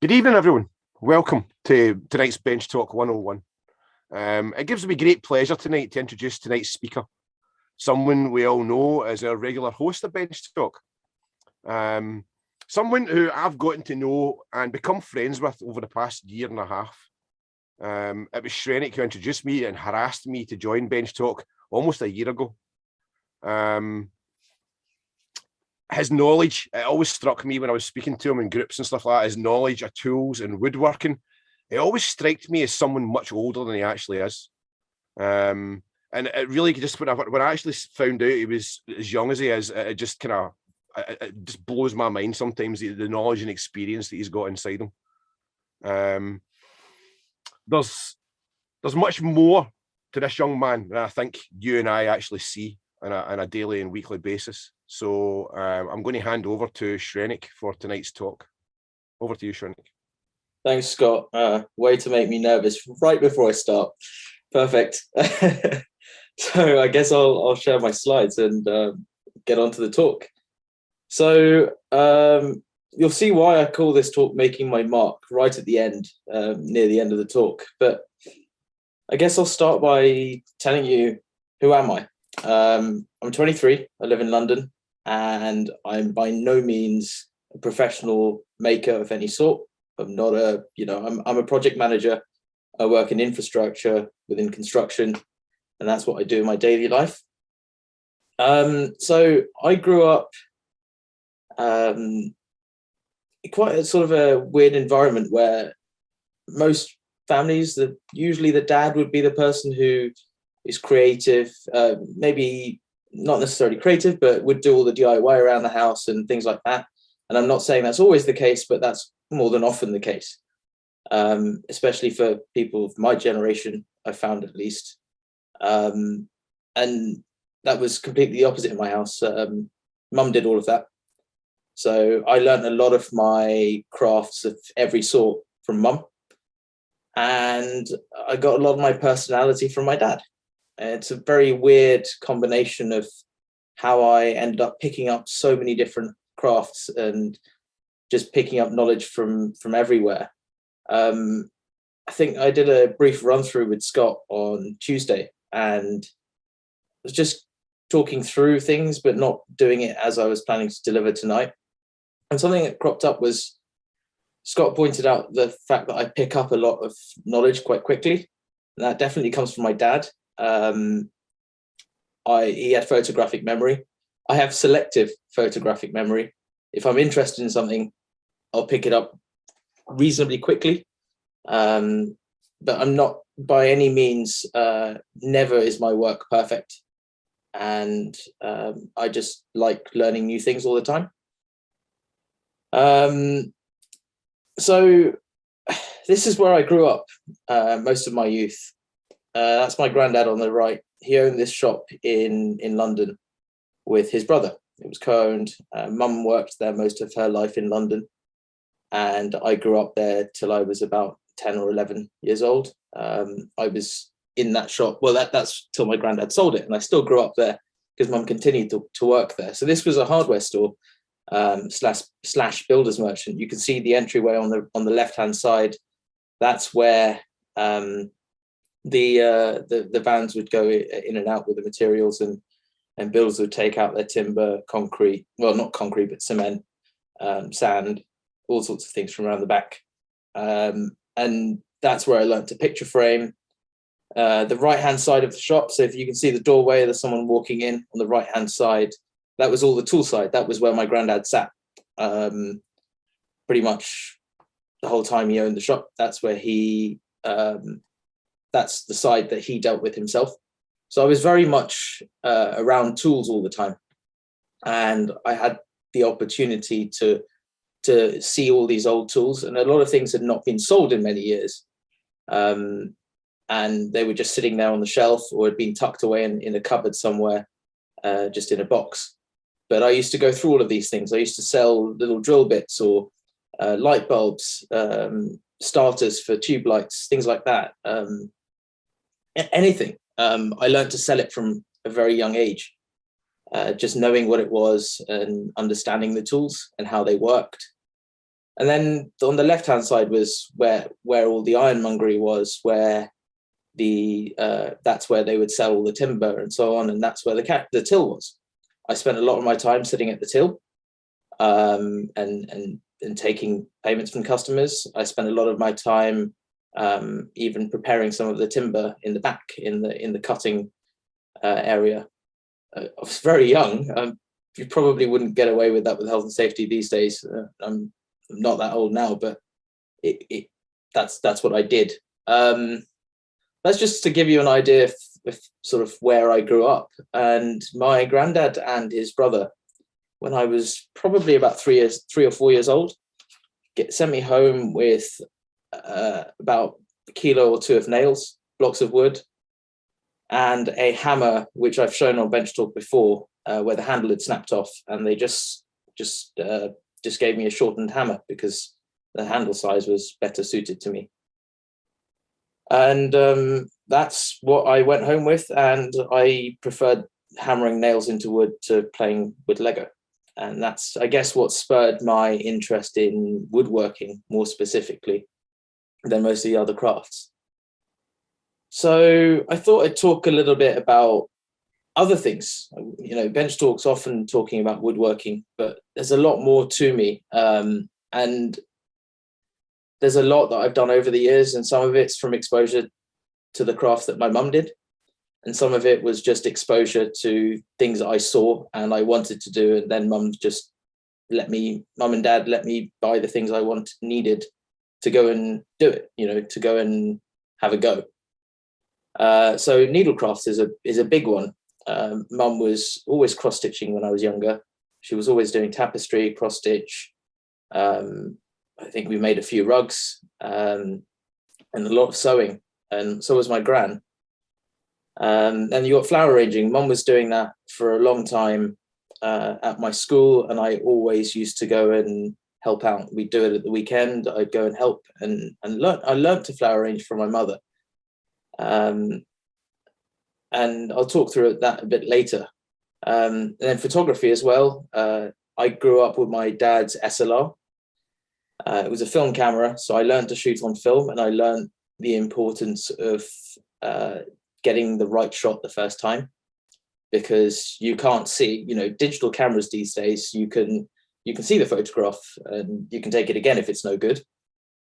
Good evening, everyone. Welcome to tonight's Bench Talk 101. It gives me great pleasure tonight to introduce tonight's speaker, someone we all know as our regular host of Bench Talk. Someone who I've gotten to know and become friends with over the past year and a half. It was Shrenik who introduced me and harassed me to join Bench Talk almost a year ago. His knowledge, it always struck me when I was speaking to him in groups and stuff like that, his knowledge of tools and woodworking, it always struck me as someone much older than he actually is. And it really just, when I actually found out he was as young as he is, it just kind of, it just blows my mind sometimes, the knowledge and experience that he's got inside him. There's much more to this young man than I think you and I actually see on a daily and weekly basis. So I'm going to hand over to Shrenik for tonight's talk. Over to you, Shrenik. Thanks, Scott. Way to make me nervous right before I start. Perfect. So I guess I'll share my slides and get on to the talk. So you'll see why I call this talk Making My Mark right at the end, near the end of the talk. But I guess I'll start by telling you, who am I? I'm 23, I live in London, and I'm by no means a professional maker of any sort. I'm not I'm a project manager. I work in infrastructure within construction, and that's what I do in my daily life. So I grew up quite a sort of a weird environment where most families, usually the dad would be the person who is creative, maybe not necessarily creative, but would do all the DIY around the house and things like that. And I'm not saying that's always the case, but that's more than often the case, especially for people of my generation, I found at least. And that was completely the opposite in my house. Mum did all of that. So I learned a lot of my crafts of every sort from mum. And I got a lot of my personality from my dad. It's a very weird combination of how I ended up picking up so many different crafts and just picking up knowledge from everywhere. I think I did a brief run through with Scott on Tuesday and was just talking through things, but not doing it as I was planning to deliver tonight. And something that cropped up was Scott pointed out the fact that I pick up a lot of knowledge quite quickly. And that definitely comes from my dad. He had photographic memory. I have selective photographic memory. If I'm interested in something, I'll pick it up reasonably quickly. But I'm not by any means, never is my work perfect. And I just like learning new things all the time. So this is where I grew up most of my youth. That's my granddad on the right. He owned this shop in London with his brother. It was co-owned. Mum worked there most of her life in London. And I grew up there till I was about 10 or 11 years old. I was in that shop. Well, that's till my granddad sold it. And I still grew up there because Mum continued to work there. So this was a hardware store slash builder's merchant. You can see the entryway on the left-hand side. That's where the vans would go in and out with the materials, and builders would take out their timber, concrete, well, not concrete, but cement, sand, all sorts of things from around the back. And that's where I learned to picture frame. The right-hand side of the shop, so if you can see the doorway, there's someone walking in on the right-hand side. That was all the tool side. That was where my granddad sat pretty much the whole time he owned the shop. That's where that's the side that he dealt with himself. So I was very much around tools all the time. And I had the opportunity to see all these old tools, and a lot of things had not been sold in many years. And they were just sitting there on the shelf or had been tucked away in a cupboard somewhere, just in a box. But I used to go through all of these things. I used to sell little drill bits or light bulbs, starters for tube lights, things like that. Anything. I learned to sell it from a very young age, just knowing what it was and understanding the tools and how they worked. And then on the left-hand side was where all the ironmongery was, where that's where they would sell all the timber and so on, and that's where the till was. I spent a lot of my time sitting at the till, and taking payments from customers. I spent a lot of my time even preparing some of the timber in the back, in the cutting area. I was very young. You probably wouldn't get away with that with health and safety these days. I'm not that old now, but that's what I did. That's just to give you an idea of sort of where I grew up. And my granddad and his brother, when I was probably about 3 or 4 years old, sent me home with about a kilo or two of nails, blocks of wood, and a hammer, which I've shown on Bench Talk before, where the handle had snapped off, and they just gave me a shortened hammer because the handle size was better suited to me. And that's what I went home with, and I preferred hammering nails into wood to playing with Lego. And that's, I guess, what spurred my interest in woodworking more specifically than most of the other crafts. So I thought I'd talk a little bit about other things. You know, Bench Talk's often talking about woodworking, but there's a lot more to me. And there's a lot that I've done over the years, and some of it's from exposure to the craft that my mum did. And some of it was just exposure to things that I saw and I wanted to do. And then mum and dad let me buy the things I needed to go and do it, you know, to go and have a go. So needlecraft is a big one. Mum was always cross stitching when I was younger. She was always doing tapestry, cross stitch. I think we made a few rugs, and a lot of sewing, and so was my gran. And you got flower arranging. Mum was doing that for a long time at my school, and I always used to go and help out. We'd do it at the weekend. I'd go and help and learn. I learned to flower arrange from my mother. And I'll talk through that a bit later. And then photography as well. I grew up with my dad's SLR. It was a film camera, so I learned to shoot on film, and I learned the importance of getting the right shot the first time, because you can't see, you know, digital cameras these days, you can see the photograph and you can take it again if it's no good.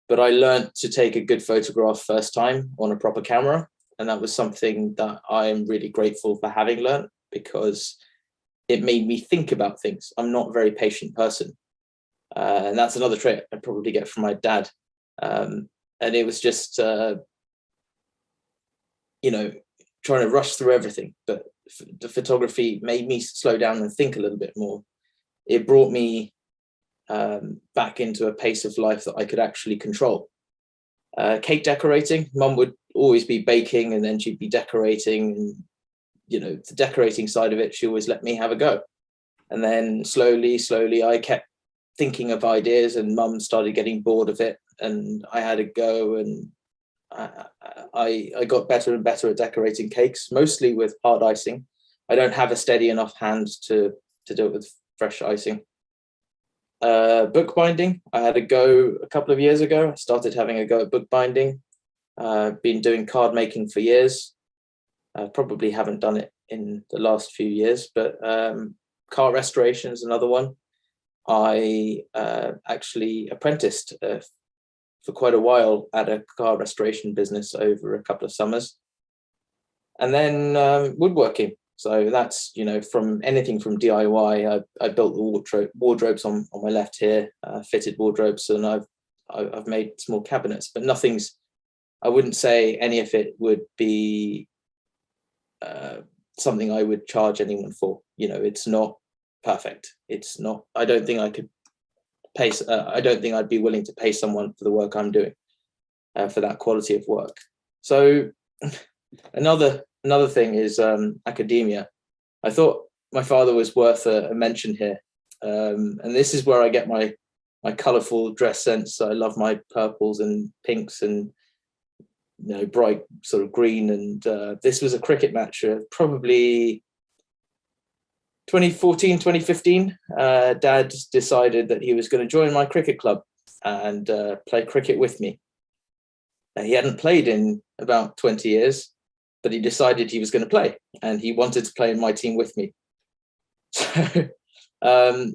But I learned to take a good photograph first time on a proper camera, and that was something that I'm really grateful for having learned, because it made me think about things. I'm not a very patient person. And that's another trait I probably get from my dad. And it was just, you know, trying to rush through everything. But the photography made me slow down and think a little bit more. It brought me back into a pace of life that I could actually control. Cake decorating, Mum would always be baking, and then she'd be decorating, and, you know, the decorating side of it, she always let me have a go. And then slowly, I kept thinking of ideas, and Mum started getting bored of it, and I had a go, and I got better and better at decorating cakes, mostly with hard icing. I don't have a steady enough hand to do it with fresh icing. Bookbinding, I had a go a couple of years ago. I started having a go at bookbinding. Been doing card making for years. Probably haven't done it in the last few years, but car restoration is another one. I actually apprenticed for quite a while at a car restoration business over a couple of summers. And then woodworking. So that's, you know, from anything from DIY. I built the wardrobes on my left here, fitted wardrobes, and I've made small cabinets, but I wouldn't say any of it would be something I would charge anyone for. You know, it's not perfect. It's not, I don't think I could pay, I don't think I'd be willing to pay someone for the work I'm doing, for that quality of work. So another thing is academia. I thought my father was worth a mention here. And this is where I get my colourful dress sense. I love my purples and pinks and, you know, bright sort of green. And this was a cricket match, probably 2014, 2015. Dad decided that he was going to join my cricket club. and play cricket with me. He hadn't played in about 20 years, but he decided he was going to play, and he wanted to play in my team with me. So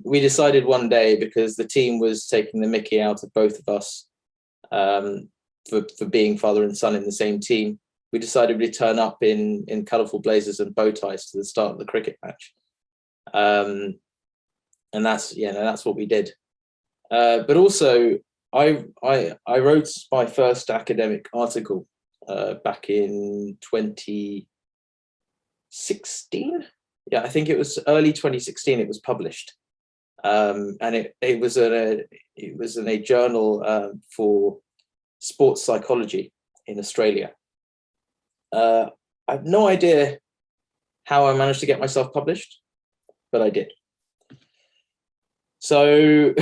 we decided one day, because the team was taking the mickey out of both of us for being father and son in the same team, we decided we'd turn up in colourful blazers and bow ties to the start of the cricket match. And that's what we did. But also, I wrote my first academic article back in 2016. Yeah, I think it was early 2016. It was published, and it was in a journal for sports psychology in Australia. I have no idea how I managed to get myself published, but I did. So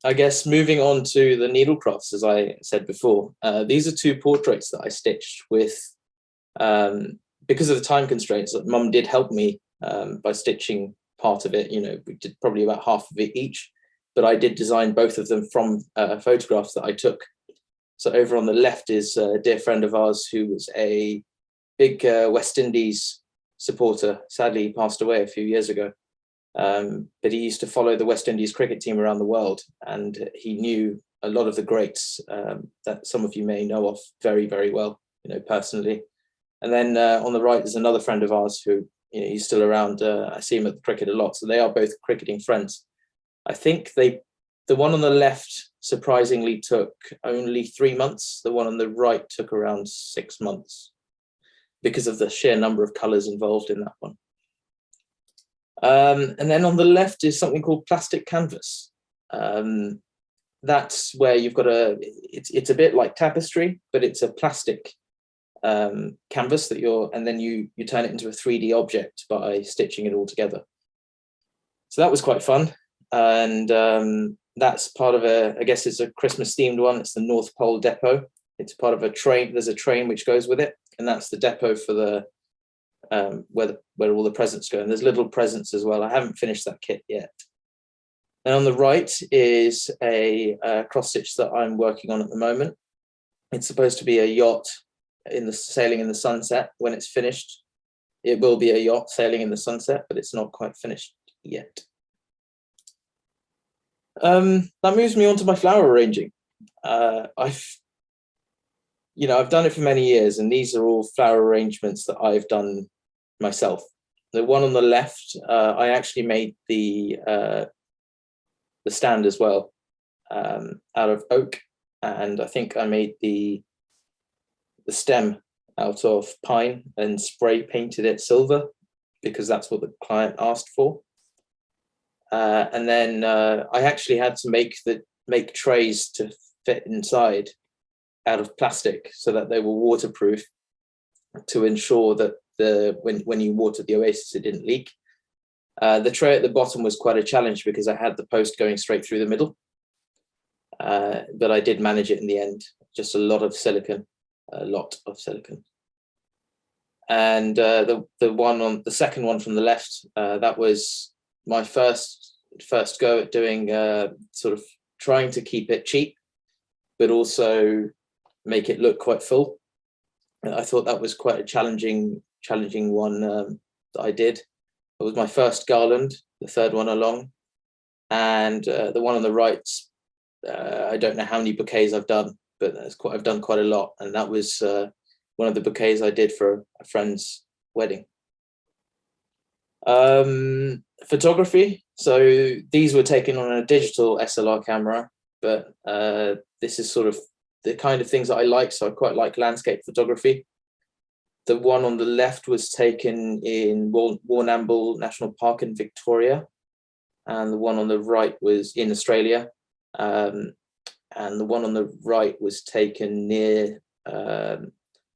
I guess moving on to the needlecrafts, as I said before, these are two portraits that I stitched with, because of the time constraints. Mum did help me by stitching part of it. We did probably about half of it each, but I did design both of them from photographs that I took. So over on the left is a dear friend of ours who was a big West Indies supporter. Sadly, he passed away a few years ago. But he used to follow the West Indies cricket team around the world, and he knew a lot of the greats that some of you may know of very, very well, personally. And then on the right is another friend of ours who, he's still around. I see him at the cricket a lot. So they are both cricketing friends. I think the one on the left surprisingly took only 3 months. The one on the right took around 6 months because of the sheer number of colours involved in that one. And then on the left is something called plastic canvas. That's where you've got it's a bit like tapestry, but it's a plastic canvas and then you turn it into a 3D object by stitching it all together. So that was quite fun. And that's part of I guess it's a Christmas themed one. It's the North Pole Depot. It's part of a train. There's a train which goes with it, and that's the depot for the where all the presents go. And there's little presents as well. I haven't finished that kit yet. And on the right is a cross stitch that I'm working on at the moment. It's supposed to be a yacht sailing in the sunset. When it's finished, it will be a yacht sailing in the sunset, but it's not quite finished yet. That moves me on to my flower arranging. I've done it for many years, and these are all flower arrangements that I've done myself. The one on the left, I actually made the stand as well, out of oak, and I think I made the stem out of pine and spray painted it silver because that's what the client asked for. And then I actually had to make trays to fit inside out of plastic so that they were waterproof, to ensure that when you watered the oasis, it didn't leak. The tray at the bottom was quite a challenge because I had the post going straight through the middle, but I did manage it in the end. Just a lot of silicone. And the second one from the left, that was my first go at doing sort of trying to keep it cheap, but also make it look quite full. I thought that was quite a challenging one that I did. It was my first garland, the third one along, and the one on the right, I don't know how many bouquets I've done, but I've done quite a lot, and that was one of the bouquets I did for a friend's wedding. Photography. So these were taken on a digital SLR camera, but this is sort of the kind of things that I like. So I quite like landscape photography. The one on the left was taken in Warrnambool National Park in Victoria, and the one on the right was in Australia, and the one on the right was taken near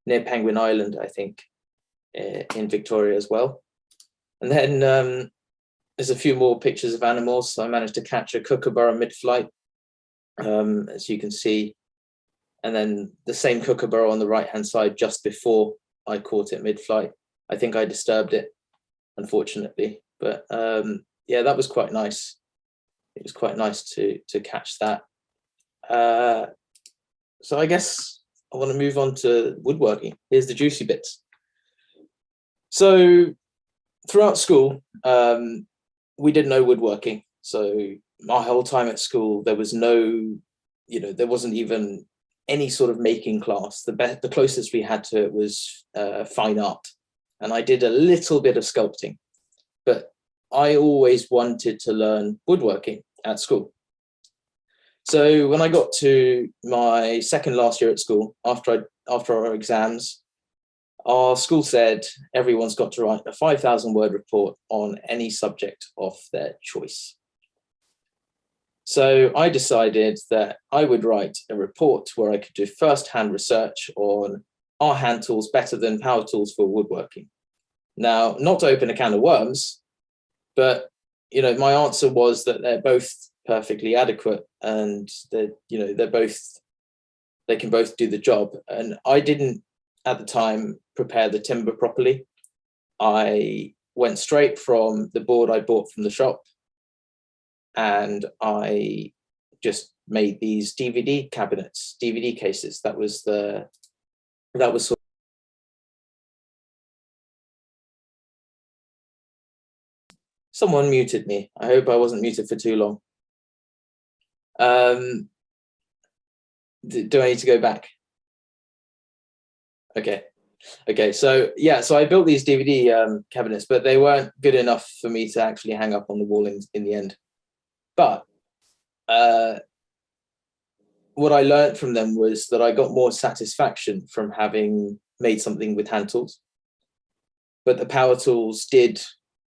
Penguin Island, I think, in Victoria as well. And then there's a few more pictures of animals. So I managed to catch a kookaburra mid-flight, as you can see, and then the same kookaburra on the right-hand side just before I caught it mid-flight. I think I disturbed it, unfortunately, but yeah, that was quite nice. It was quite nice to catch that. So I guess I want to move on to woodworking. Here's the juicy bits. So throughout school, we did no woodworking. So my whole time at school, there was no, there wasn't even any sort of making class. The closest we had to it was fine art. And I did a little bit of sculpting, but I always wanted to learn woodworking at school. So when I got to my second last year at school, after our exams, our school said everyone's got to write a 5,000 word report on any subject of their choice. So I decided that I would write a report where I could do first-hand research on, are hand tools better than power tools for woodworking? Now, not to open a can of worms, but my answer was that they're both perfectly adequate, and they can both do the job. And I didn't at the time prepare the timber properly. I went straight from the board I bought from the shop, and I just made these DVD cabinets, DVD cases. That was sort of, someone muted me. I hope I wasn't muted for too long. Do I need to go back? Okay. So yeah, so I built these DVD cabinets, but they weren't good enough for me to actually hang up on the wall in the end. But what I learned from them was that I got more satisfaction from having made something with hand tools. But the power tools did,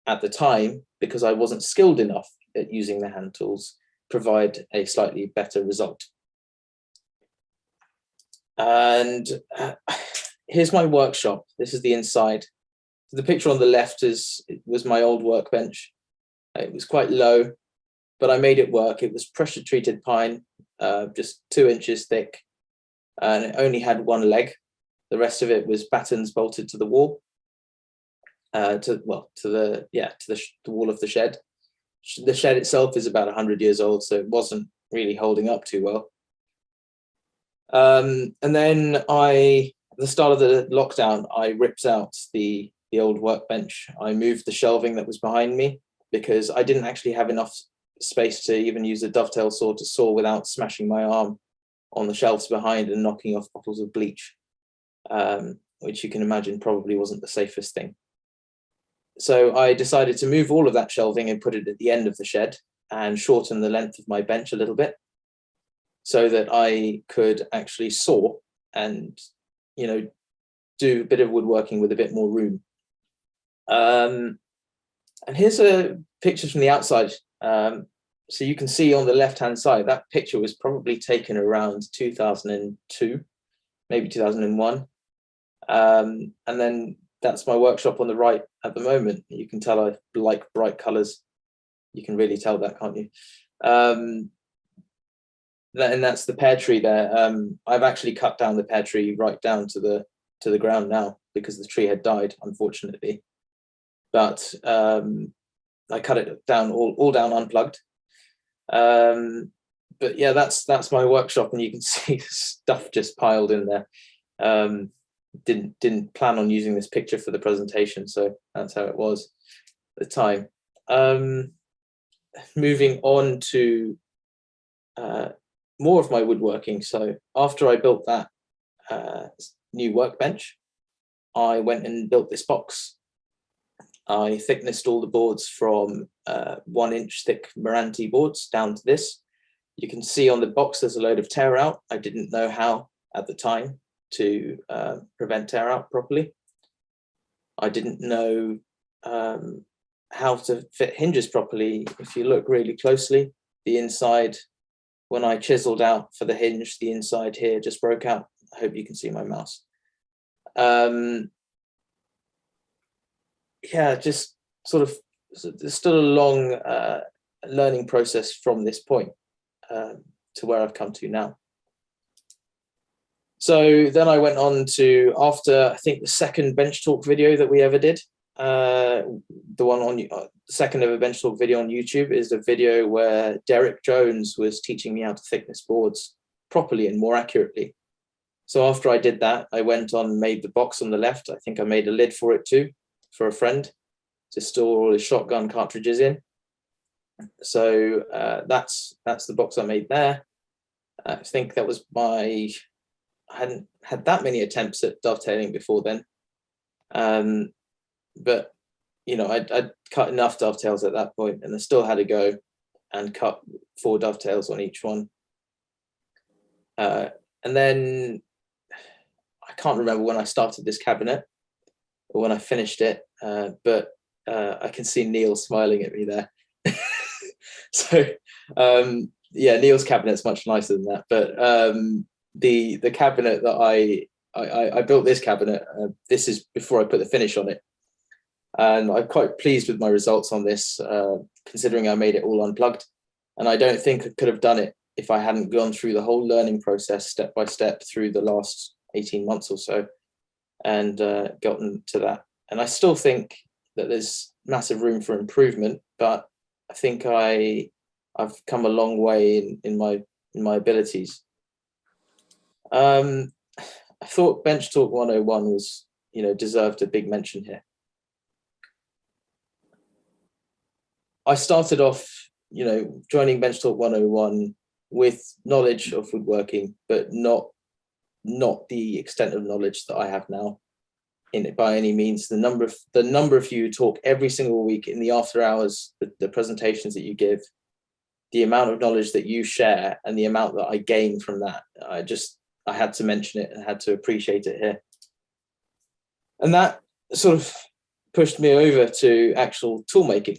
at the time, because I wasn't skilled enough at using the hand tools, provide a slightly better result. And here's my workshop. This is the inside. The picture on the left was my old workbench. It was quite low, but I made it work. It was pressure treated pine, just 2 inches thick, and it only had one leg. The rest of it was battens bolted to the wall, to the wall of the shed. The shed itself is about 100 years old, so it wasn't really holding up too well. And then at the start of the lockdown, I ripped out the old workbench. I moved the shelving that was behind me because I didn't actually have enough space to even use a dovetail saw to saw without smashing my arm on the shelves behind and knocking off bottles of bleach, which you can imagine probably wasn't the safest thing. So I decided to move all of that shelving and put it at the end of the shed and shorten the length of my bench a little bit so that I could actually saw and, do a bit of woodworking with a bit more room. And here's a picture from the outside. So you can see on the left-hand side, that picture was probably taken around 2002, maybe 2001. And then that's my workshop on the right at the moment. You can tell I like bright colors. You can really tell that, can't you? And that's the pear tree there. I've actually cut down the pear tree right down to the ground now because the tree had died, unfortunately. But I cut it down all down unplugged. But yeah, that's my workshop, and you can see stuff just piled in there. Didn't plan on using this picture for the presentation, so that's how it was at the time. Moving on to more of my woodworking. So after I built that new workbench, I went and built this box. I thicknessed all the boards from 1 inch thick Meranti boards down to this. You can see on the box there's a load of tear out. I didn't know how at the time to prevent tear out properly. I didn't know how to fit hinges properly. If you look really closely, the inside, when I chiseled out for the hinge, the inside here just broke out. I hope you can see my mouse. Yeah, just sort of, there's still a long learning process from this point to where I've come to now. So then I went on to, after I think the second bench talk video that we ever did, the one on the second ever bench talk video on YouTube is the video where Derek Jones was teaching me how to thickness boards properly and more accurately. So after I did that, I went on and made the box on the left. I think I made a lid for it too, for a friend to store all his shotgun cartridges in. So that's the box I made there. I think that was I hadn't had that many attempts at dovetailing before then. But, I'd cut enough dovetails at that point, and I still had to go and cut 4 dovetails on each one. And then I can't remember when I started this cabinet or when I finished it, but I can see Neil smiling at me there. So Neil's cabinet's much nicer than that. But the cabinet that I built, this cabinet, this is before I put the finish on it, and I'm quite pleased with my results on this, considering I made it all unplugged. And I don't think I could have done it if I hadn't gone through the whole learning process step by step through the last 18 months or so, and gotten to that. And I still think that there's massive room for improvement, but I think I've come a long way in my abilities. I thought Bench Talk 101 was, deserved a big mention here. I started off, joining Bench Talk 101 with knowledge of woodworking, but not the extent of knowledge that I have now in it by any means. The number of you who talk every single week in the after hours, the presentations that you give, the amount of knowledge that you share, and the amount that I gain from that, I had to mention it and had to appreciate it here. And that sort of pushed me over to actual tool making.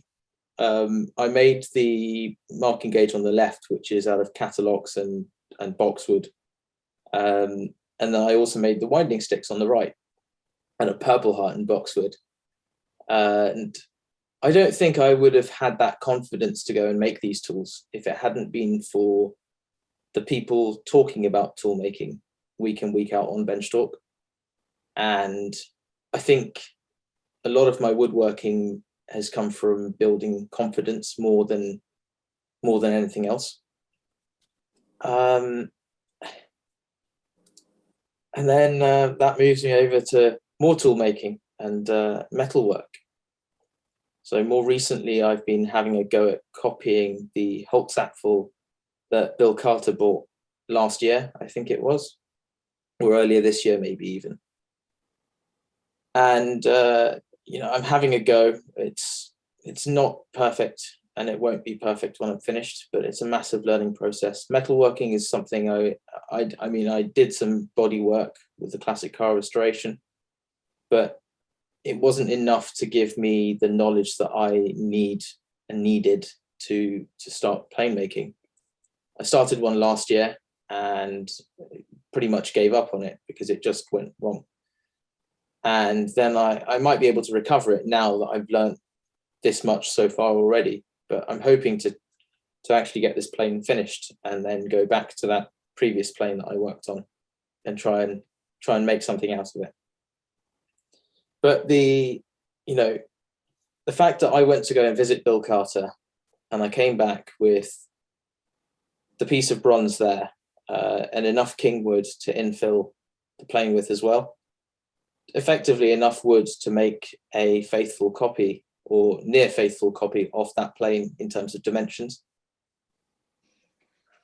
I made the marking gauge on the left, which is out of catalogs and boxwood. And then I also made the winding sticks on the right, and a purple heart and boxwood. And I don't think I would have had that confidence to go and make these tools if it hadn't been for the people talking about tool making week in, week out on Bench Talk. And I think a lot of my woodworking has come from building confidence more than anything else. And then that moves me over to more tool making and metalwork. So more recently, I've been having a go at copying the Holtzapfel that Bill Carter bought last year, I think it was, or earlier this year, maybe even. And I'm having a go. It's not perfect, and it won't be perfect when I'm finished, but it's a massive learning process. Metalworking is something I did some body work with the classic car restoration, but it wasn't enough to give me the knowledge that I needed to start plane making. I started one last year and pretty much gave up on it because it just went wrong. And then I might be able to recover it now that I've learned this much so far already, but I'm hoping to actually get this plane finished and then go back to that previous plane that I worked on and try and make something out of it. But the fact that I went to go and visit Bill Carter and I came back with the piece of bronze there and enough king wood to infill the plane with as well, effectively enough wood to make a faithful copy or near faithful copy of that plane in terms of dimensions.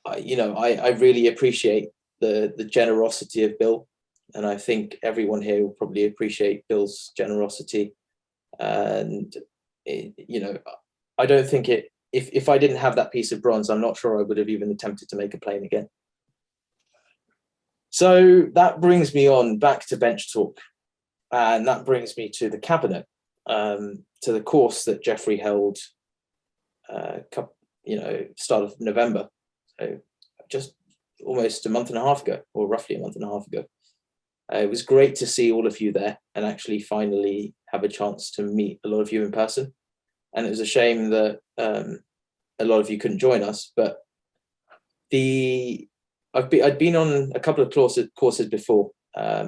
I really appreciate the generosity of Bill, and I think everyone here will probably appreciate Bill's generosity. And I don't think if I didn't have that piece of bronze, I'm not sure I would have even attempted to make a plane again. So that brings me on back to Bench Talk, and that brings me to the cabinet, to the course that Jeffrey held, start of November, so just almost a month and a half ago, or roughly a month and a half ago. It was great to see all of you there and actually finally have a chance to meet a lot of you in person. And it was a shame that a lot of you couldn't join us, but I'd been on a couple of courses before. A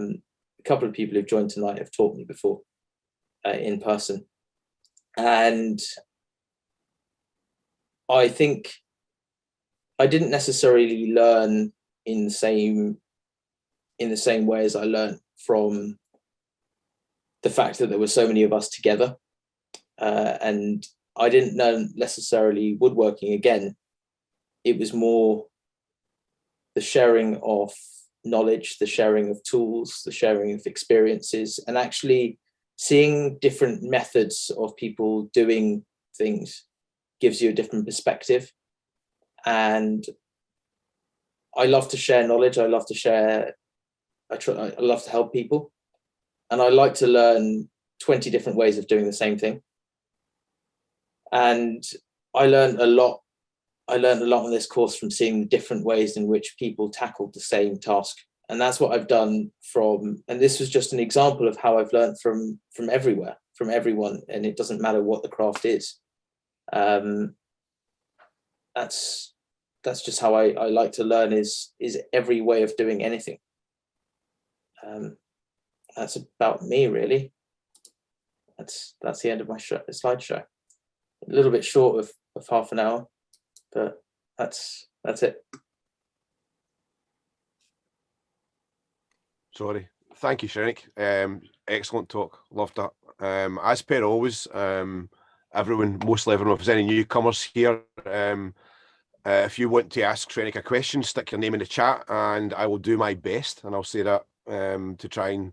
couple of people who've joined tonight have taught me before in person. And I think I didn't necessarily learn in the same way as I learned from the fact that there were so many of us together. And I didn't learn necessarily woodworking again. It was more the sharing of knowledge, the sharing of tools, the sharing of experiences, and actually seeing different methods of people doing things gives you a different perspective. And I love to share knowledge. I love to help people. And I like to learn 20 different ways of doing the same thing. And I learned a lot on this course from seeing the different ways in which people tackled the same task. And that's what I've done and this was just an example of how I've learned from everywhere, from everyone. And it doesn't matter what the craft is. That's just how I like to learn is every way of doing anything. That's about me, really. That's the end of my slideshow. A little bit short of half an hour, but that's it. Sorry. Thank you, Shrenik. Excellent talk. Loved that. As per always, mostly everyone, if there's any newcomers here, if you want to ask Shrenik a question, stick your name in the chat and I will do my best. And I'll say that to try and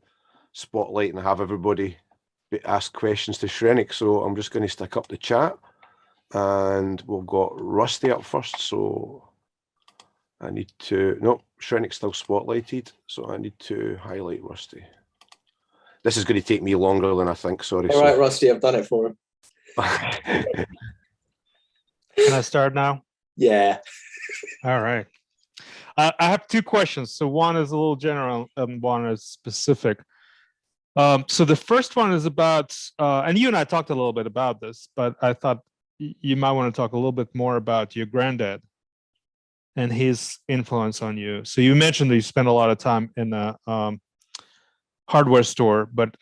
spotlight and have everybody ask questions to Shrenik. So I'm just going to stick up the chat and we've got Rusty up first. So I need to, no, Shrenik's still spotlighted. So I need to highlight Rusty. This is going to take me longer than I think. Sorry. All right, Rusty, I've done it for him. Can I start now? Yeah. All right. I have two questions. So one is a little general and one is specific. So the first one is about, and you and I talked a little bit about this, but I thought you might want to talk a little bit more about your granddad and his influence on you. So you mentioned that you spent a lot of time in a hardware store, but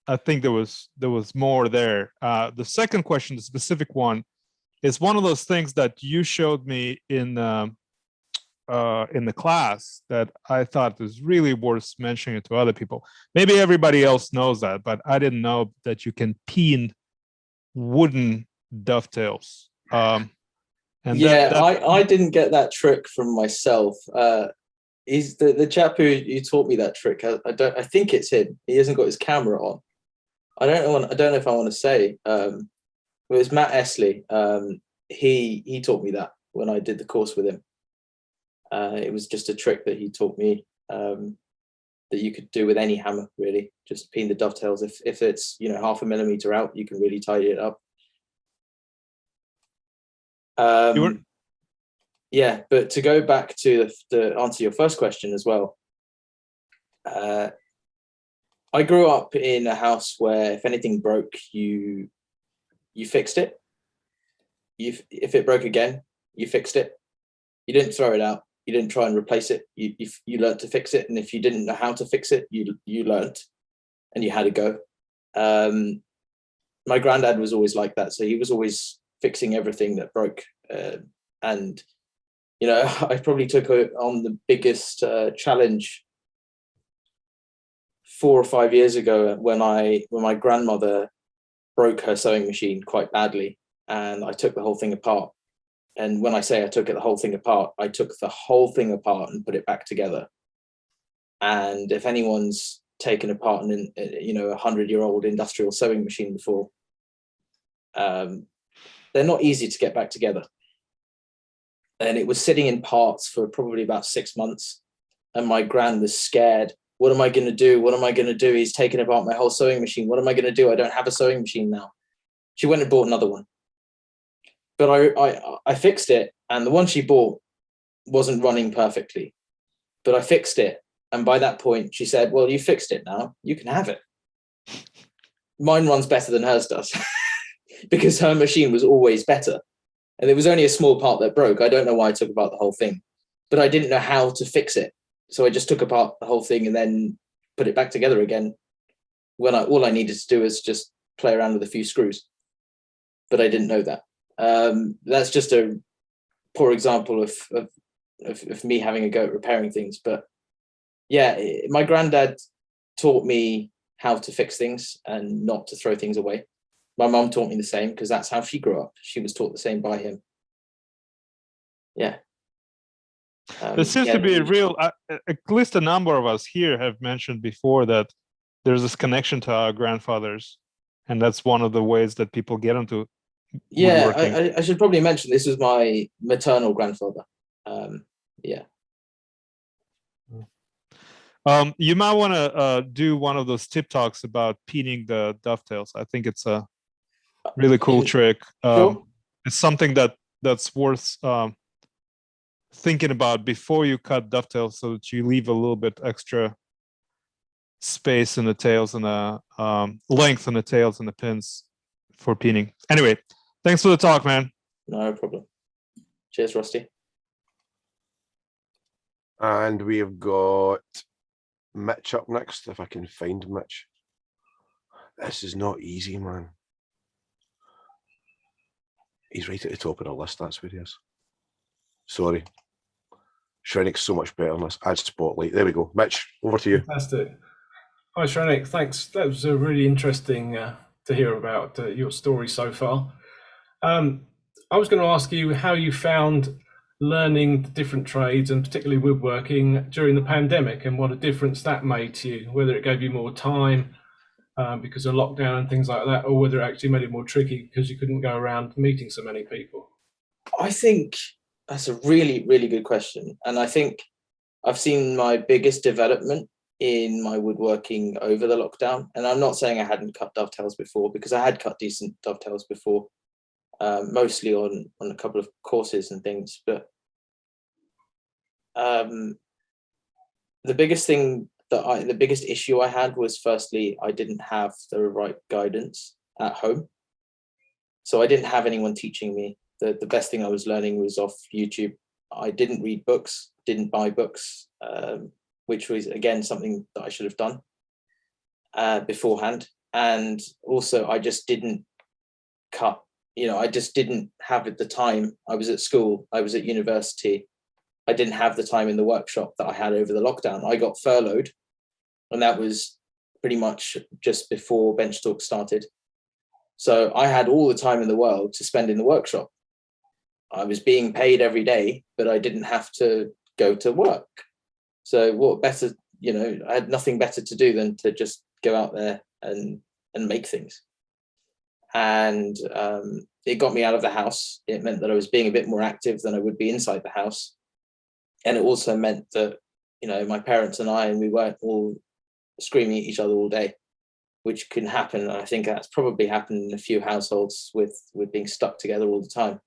I think there was more there. The second question, the specific one, is one of those things that you showed me in the class that I thought was really worth mentioning to other people. Maybe everybody else knows that, but I didn't know that you can peen wooden dovetails. I didn't get that trick from myself. He's the chap who taught me that trick. I think it's him. He hasn't got his camera on. I don't know if I want to say. It was Matt Esley. He taught me that when I did the course with him. It was just a trick that he taught me that you could do with any hammer, really. Just peen the dovetails. If it's 0.5 millimeter out, you can really tidy it up. Yeah, but to go back to answer your first question as well. I grew up in a house where if anything broke, you fixed it. If it broke again, you fixed it. You didn't throw it out. You didn't try and replace it. You learned to fix it. And if you didn't know how to fix it, you learned and you had to go. My granddad was always like that. So he was always fixing everything that broke. And, I probably took on the biggest challenge 4 or 5 years ago when my grandmother broke her sewing machine quite badly. And I took the whole thing apart. And when I say I took the whole thing apart, I took the whole thing apart and put it back together. And if anyone's taken apart a 100-year-old industrial sewing machine before, they're not easy to get back together. And it was sitting in parts for probably about 6 months. And my gran was scared. What am I going to do? What am I going to do? He's taken apart my whole sewing machine. What am I going to do? I don't have a sewing machine now. She went and bought another one. But I fixed it, and the one she bought wasn't running perfectly. But I fixed it, and by that point, she said, well, you fixed it now. You can have it. Mine runs better than hers does because her machine was always better. And there was only a small part that broke. I don't know why I took apart the whole thing, but I didn't know how to fix it. So I just took apart the whole thing and then put it back together again when all I needed to do was just play around with a few screws. But I didn't know that. That's just a poor example of of me having a go at repairing things. But yeah, my granddad taught me how to fix things and not to throw things away. My mum taught me the same because that's how she grew up. She was taught the same by him. Yeah. There seems to be a real, at least a number of us here have mentioned before that there's this connection to our grandfathers, and that's one of the ways that people get into woodworking. I should probably mention this was my maternal grandfather. Yeah. You might want to do one of those tip talks about peening the dovetails. I think it's a really cool trick. Sure. It's something that's worth thinking about before you cut dovetails, so that you leave a little bit extra space in the tails and length in the tails and the pins for peening. Anyway, thanks for the talk, man. No problem. Cheers, Rusty. And we have got Mitch up next, if I can find Mitch. This is not easy, man. He's right at the top of the list, that's where he is. Sorry. Shrenik's so much better on this. Add spotlight. There we go. Mitch, over to you. Fantastic. Hi, Shrenik. Thanks. That was really interesting to hear about your story so far. I was going to ask you how you found learning the different trades, and particularly woodworking, during the pandemic, and what a difference that made to you, whether it gave you more time because of lockdown and things like that, or whether it actually made it more tricky because you couldn't go around meeting so many people. I think that's a really, really good question. And I think I've seen my biggest development in my woodworking over the lockdown. And I'm not saying I hadn't cut dovetails before, because I had cut decent dovetails before, mostly on a couple of courses and things. But the biggest thing the biggest issue I had was, firstly, I didn't have the right guidance at home. So I didn't have anyone teaching me. The best thing I was learning was off YouTube. I didn't read books, didn't buy books, which was, again, something that I should have done beforehand. And also, I just didn't cut. I just didn't have at the time. I was at school, I was at university. I didn't have the time in the workshop that I had over the lockdown. I got furloughed, and that was pretty much just before Bench Talk started. So I had all the time in the world to spend in the workshop. I was being paid every day, but I didn't have to go to work. So what better, I had nothing better to do than to just go out there and make things. And it got me out of the house. It meant that I was being a bit more active than I would be inside the house. And it also meant that, my parents and we weren't all screaming at each other all day, which can happen. And I think that's probably happened in a few households with being stuck together all the time.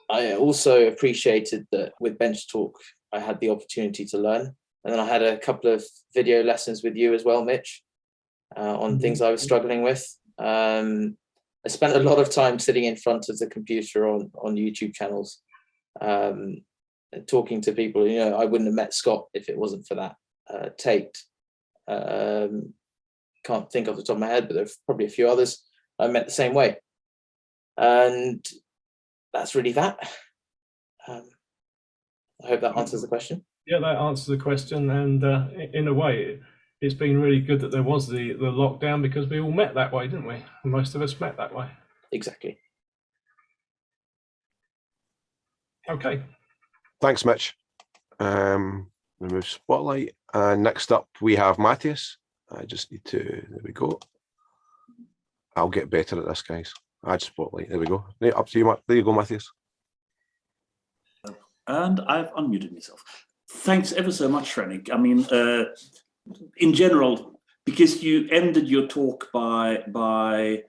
I also appreciated that with Bench Talk, I had the opportunity to learn. And then I had a couple of video lessons with you as well, Mitch, on things I was struggling with. I spent a lot of time sitting in front of the computer on YouTube channels, talking to people. I wouldn't have met Scott if it wasn't for that. Tate, can't think off the top of my head, but there's probably a few others I met the same way. And that's really that. I hope that answers the question. Yeah, that answers the question. And in a way, it's been really good that there was the lockdown, because we all met that way, didn't we? Most of us met that way. Exactly. Okay. Thanks, Mitch. Remove spotlight. And next up, we have Matthias. I just need to, there we go. I'll get better at this, guys. Add spotlight. There we go. Up to you, Matt. There you go, Matthias. And I've unmuted myself. Thanks ever so much, Shrenik. I mean, in general, because you ended your talk by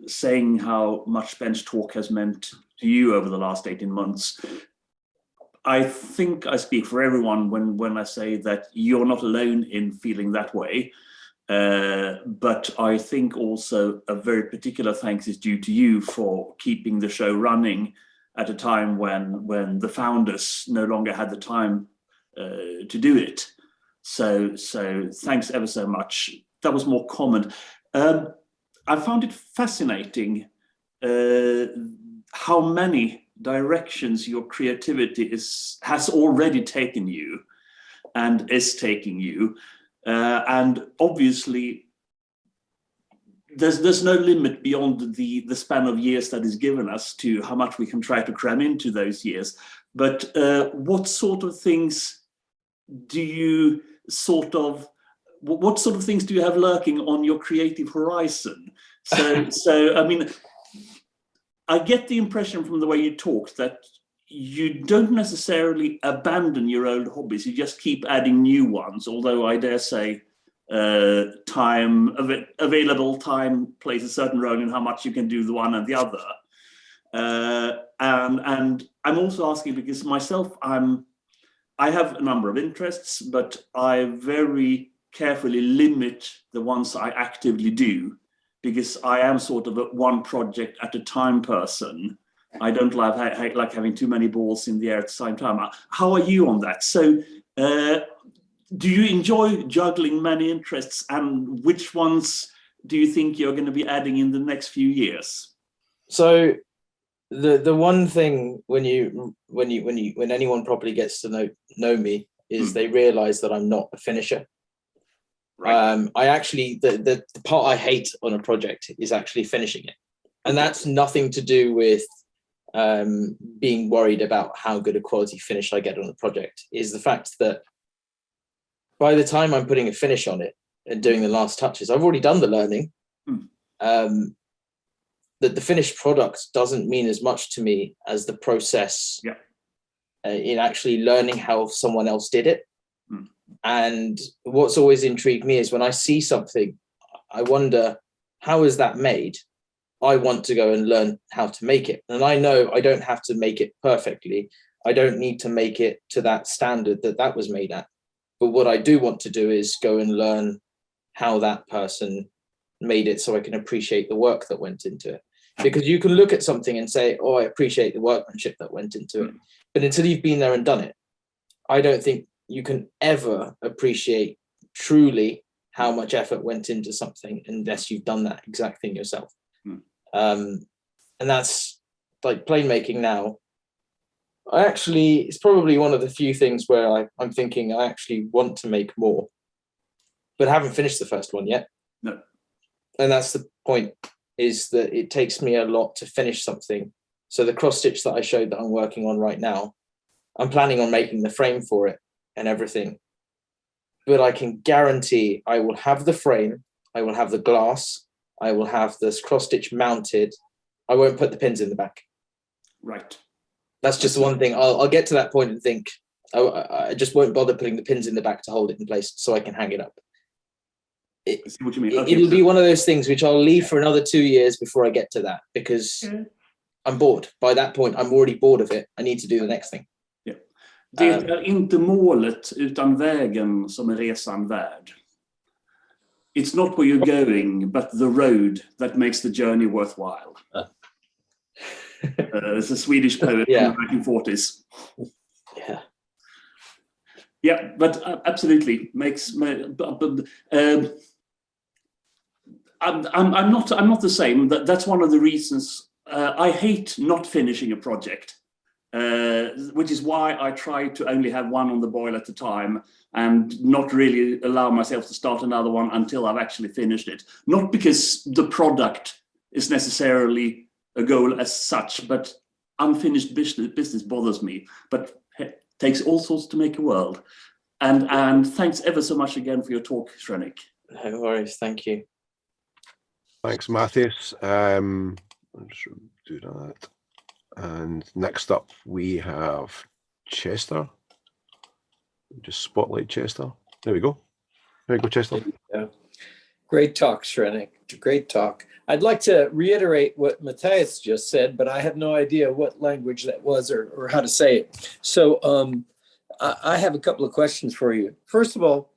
saying how much Bench Talk has meant to you over the last 18 months, I think I speak for everyone when I say that you're not alone in feeling that way. But I think also a very particular thanks is due to you for keeping the show running at a time when the founders no longer had the time to do it. So thanks ever so much. That was more comment. I found it fascinating how many directions your creativity has already taken you and is taking you. And obviously, there's no limit beyond the span of years that is given us to how much we can try to cram into those years. But what sort of things do you what sort of things do you have lurking on your creative horizon? So I mean, I get the impression from the way you talk that you don't necessarily abandon your old hobbies. You just keep adding new ones, although I dare say available time plays a certain role in how much you can do the one and the other. And I'm also asking because myself, I have a number of interests, but I very carefully limit the ones I actively do, because I am sort of a one project at a time person. I don't like having too many balls in the air at the same time. How are you on that? So do you enjoy juggling many interests, and which ones do you think you're going to be adding in the next few years? So the one thing when anyone properly gets to know me is they realize that I'm not a finisher. Right. I actually the part I hate on a project is actually finishing it, and that's nothing to do with being worried about how good a quality finish I get on a project. Is the fact that by the time I'm putting a finish on it and doing the last touches, I've already done the learning. That the finished product doesn't mean as much to me as the process in actually learning how someone else did it. And what's always intrigued me is when I see something, I wonder, how is that made? I want to go and learn how to make it. And I know I don't have to make it perfectly. I don't need to make it to that standard that was made at. But what I do want to do is go and learn how that person made it so I can appreciate the work that went into it. Because you can look at something and say, oh, I appreciate the workmanship that went into it. But until you've been there and done it, I don't think you can ever appreciate truly how much effort went into something unless you've done that exact thing yourself. And that's like plane making now. It's probably one of the few things where I'm thinking I actually want to make more, but haven't finished the first one yet. No. And that's the point, is that it takes me a lot to finish something. So the cross stitch that I showed that I'm working on right now, I'm planning on making the frame for it and everything. But I can guarantee I will have the frame, I will have the glass, I will have this cross stitch mounted. I won't put the pins in the back. Right. That's just one thing. I'll get to that point and think, I just won't bother putting the pins in the back to hold it in place so I can hang it up. I see what you mean. Okay, it'll be one of those things which I'll leave for another 2 years before I get to that, because I'm bored. By that point, I'm already bored of it. I need to do the next thing. Yeah. Det är inte målet utan vägen som är resan värd. It's not where you're going, but the road that makes the journey worthwhile. It's a Swedish poet from the 1940s. Yeah. Yeah, but absolutely I'm not the same. That's one of the reasons I hate not finishing a project, which is why I try to only have one on the boil at a time and not really allow myself to start another one until I've actually finished it. Not because the product is necessarily a goal as such, but unfinished business bothers me. But it takes all sorts to make a world. And thanks ever so much again for your talk, Shrenik. No worries, thank you. Thanks, Matthias. Let's do that. And next up, we have Chester. Just spotlight Chester. There we go. There you go, Chester. Yeah. Great talk, Shrenik. Great talk. I'd like to reiterate what Matthias just said, but I have no idea what language that was or how to say it. So I have a couple of questions for you. First of all,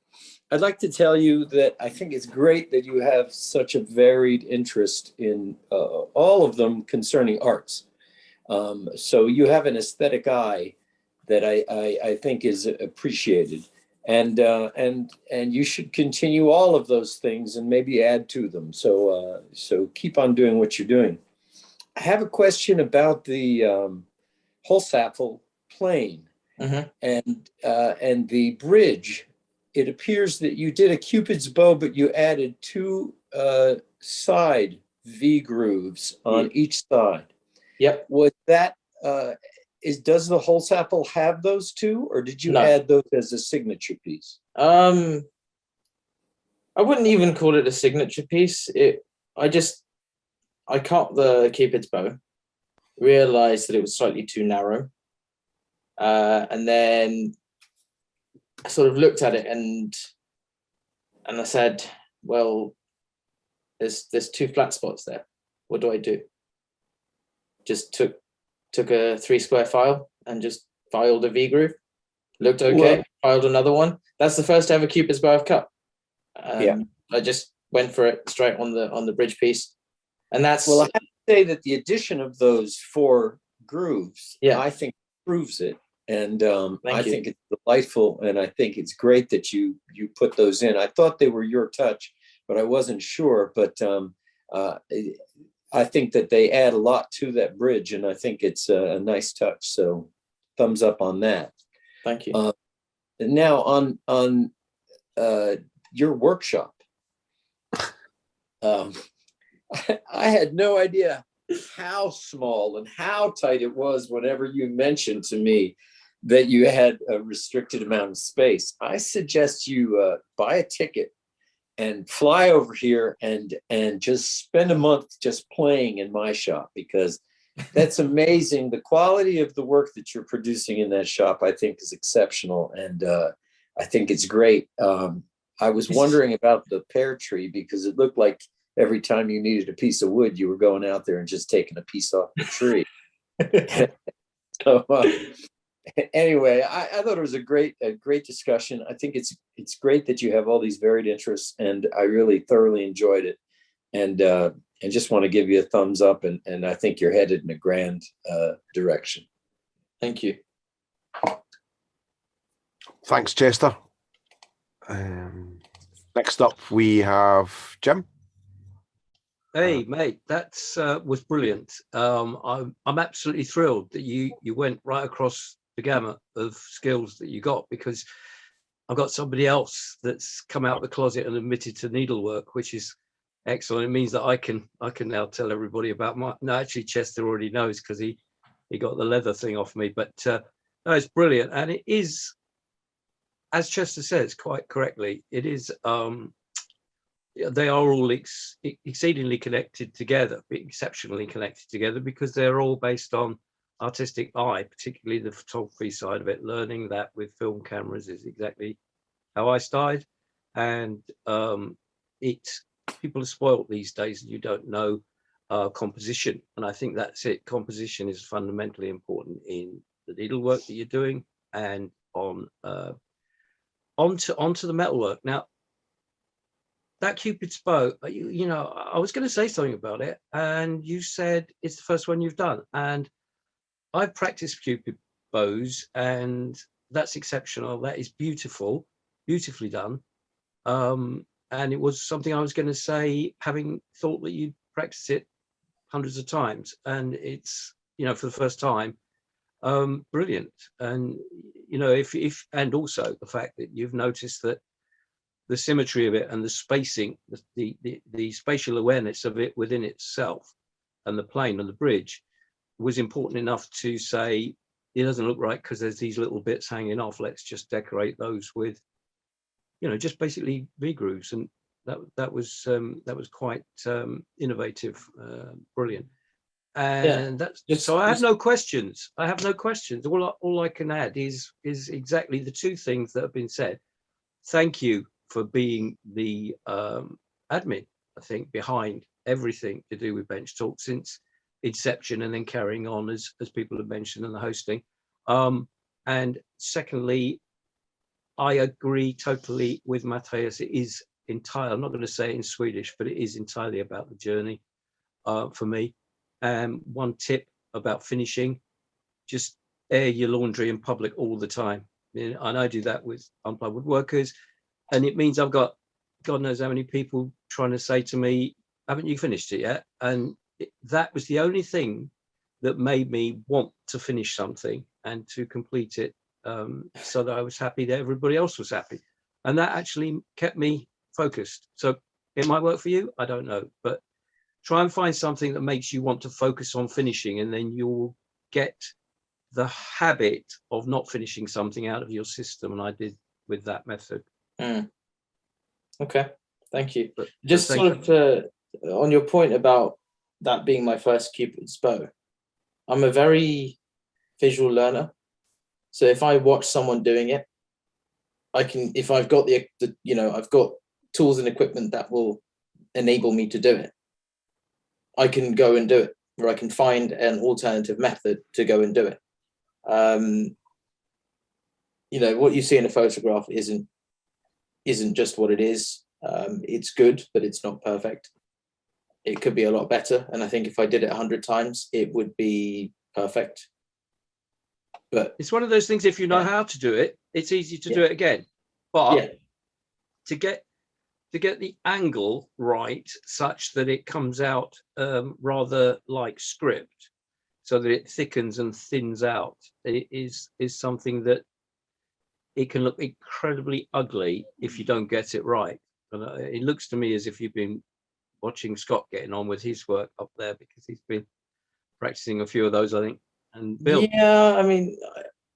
I'd like to tell you that I think it's great that you have such a varied interest in all of them concerning arts. So you have an aesthetic eye that I think is appreciated, and you should continue all of those things and maybe add to them. So keep on doing what you're doing. I have a question about the Holzapfel plane. Mhm. And the bridge, it appears that you did a Cupid's bow, but you added two side V grooves on each side. Yep. Was that does the Holzapfel have those two, or did you No. add those as a signature piece? I wouldn't even call it a signature piece. I cut the Cupid's bow, realized that it was slightly too narrow, and then I sort of looked at it and I said, well, there's two flat spots there. What do I do? Just took a 3 square file and just filed a V groove. Looked okay. Filed another one. That's the first ever Cupid's bow I've cut. I just went for it straight on the bridge piece, and that's. Well, I have to say that the addition of those 4 grooves, I think, proves it, and I think it's delightful, and I think it's great that you put those in. I thought they were your touch, but I wasn't sure. But I think that they add a lot to that bridge, and I think it's a nice touch. So, thumbs up on that. Thank you. Now on your workshop, I had no idea how small and how tight it was whenever you mentioned to me that you had a restricted amount of space. I suggest you buy a ticket and fly over here and just spend a month just playing in my shop, because that's amazing. The quality of the work that you're producing in that shop, I think, is exceptional, and I think it's great. I was wondering about the pear tree, because it looked like every time you needed a piece of wood, you were going out there and just taking a piece off the tree. So anyway, I thought it was a great discussion. I think it's great that you have all these varied interests, and I really thoroughly enjoyed it. And just want to give you a thumbs up, and I think you're headed in a grand direction. Thank you. Thanks, Chester. Next up, we have Jim. Hey, mate, that's was brilliant. I'm absolutely thrilled that you went right across the gamut of skills that you got, because I've got somebody else that's come out of the closet and admitted to needlework, which is excellent. It means that I can now tell everybody about my. No, actually, Chester already knows, because he got the leather thing off me. But no, it's brilliant, and it is, as Chester says quite correctly, it is. They are all exceedingly connected together, exceptionally connected together, because they're all based on artistic eye, particularly the photography side of it. Learning that with film cameras is exactly how I started, and people are spoiled these days, and you don't know composition, and I think that's it. Composition is fundamentally important in the needlework that you're doing, and onto the metalwork. Now, that Cupid's bow, you know, I was going to say something about it, and you said it's the first one you've done, and I've practiced Cupid bows, and that's exceptional. That is beautifully done. And it was something I was going to say, having thought that you'd practiced it hundreds of times, and it's, you know, for the first time, brilliant. And you know, if and also the fact that you've noticed that the symmetry of it and the spacing, the spatial awareness of it within itself, and the plane and the bridge was important enough to say, it doesn't look right because there's these little bits hanging off. Let's just decorate those with, you know, just basically V grooves, and that was quite innovative, brilliant. And that's so. I have no questions. All I can add is exactly the two things that have been said. Thank you for being the admin, I think, behind everything to do with Bench Talk since inception, and then carrying on as people have mentioned, and the hosting. And secondly, I agree totally with Matthias. It is entirely, I'm not going to say it in Swedish, but it is entirely about the journey for me. One tip about finishing: just air your laundry in public all the time. And I do that with Untitled Woodworkers, and it means I've got God knows how many people trying to say to me, haven't you finished it yet? And that was the only thing that made me want to finish something and to complete it, so that I was happy that everybody else was happy. And that actually kept me focused. So it might work for you, I don't know, but try and find something that makes you want to focus on finishing, and then you'll get the habit of not finishing something out of your system. And I did with that method. Okay, thank you. But Just sort of on your point about that being my first Cupid's bow, I'm a very visual learner. So if I watch someone doing it, I can, if I've got the you know, I've got tools and equipment that will enable me to do it, I can go and do it, or I can find an alternative method to go and do it. You know, what you see in a photograph isn't just what it is. It's good, but it's not perfect. It could be a lot better. And I think if I did it 100 times, it would be perfect. But it's one of those things, if you know how to do it, it's easy to do it again. But to get the angle right such that it comes out rather like script, so that it thickens and thins out, it is something that it can look incredibly ugly if you don't get it right. And it looks to me as if you've been watching Scott getting on with his work up there, because he's been practicing a few of those, I think. And Bill. Yeah, I mean,